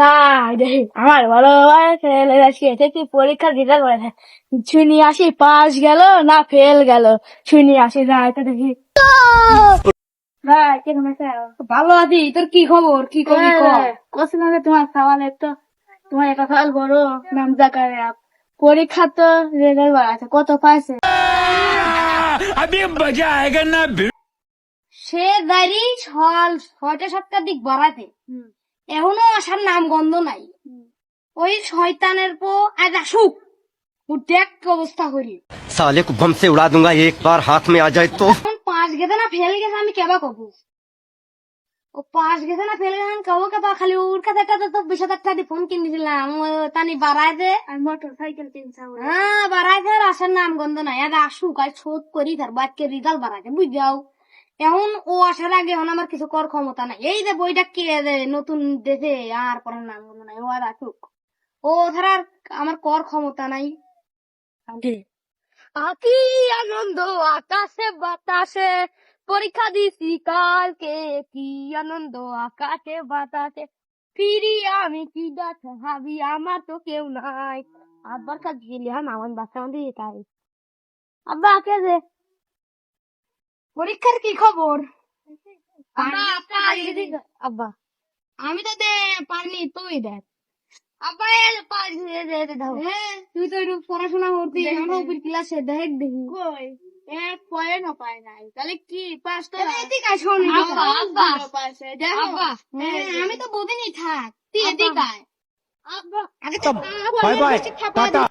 যাই দেখি আমার বড় ভাই ফেলে আজকে এসেছি পরীক্ষার রেজাল্ট করেছে শুনি আসি পাস গেল না ফেল গেল শুনি আসি যাই তো দেখি ভাই কিরকম আছে? ভালো আছি, তোর কি খবর? কি করবি কোশ্চেন আছে তোমার সওয়ালে তো তোমার একটা সওয়াল বড় নাম জাকারে পরীক্ষা তো রেজাল্ট বাড়াচ্ছে কত পাইছে সে দাঁড়ি ছয়টা সাতটার দিক বাড়াতে এখনো আসার নাম গন্ধ নাই ওই শয়তানের পো আজ আসুক ও দেখ কি অবস্থা করি साले को बम से उड़ा दूंगा एक बार हाथ में आ जाए तो পাঁচ গেছে না ফেল গেছে আমি কেবা কব ও পাঁচ গেছে না ফেল গেছে কব কেবা খালি ওর কাছে একটা তো 20,000 টাকা দিয়ে ফোন কিনে দিলাম তানি বাড়ায় দে মোটর সাইকেল কিনছাম হ্যাঁ বাড়ায় দে আর আসার নাম গন্ধ নাই আজ আসুক আর শোধ করি তার বাচ্চার রেজাল্ট বাড়াতে বুঝাও এখন ও আসার আগে এখন আমার কিছু কর ক্ষমতা নাই এই যে বইটা কে নতুন দেশে আর পড়ার নাম গন্ধ নাই ও আর আসুক ও ধর আমার কর ক্ষমতা নাই কি আনন্দ আকাশে বাতাসে পরীক্ষা দিছি কালকে কি আনন্দ আকাশে বাতাসে ফিরি আমি কি গাছ ভাবি আমার তো কেউ নাই আব্বার কাছে গেলি আমার বাচ্চা আমাদের তাই আব্বা কে যে পরীক্ষার কি খবর আব্বা আমি তো পারিনি তুই দেখ আব্বা তুই তো একটু পড়াশোনা করতি আমরা উপর ক্লাসে দেখ দেখি কই এক পয়েন্ট পায় নাই তাহলে কি পাস তো এদিকে আয় শোন আব্বা আমি তো বুঝিনি থাক তুই এদিকে আয় আব্বা আগে তো बाय बाय टाटा।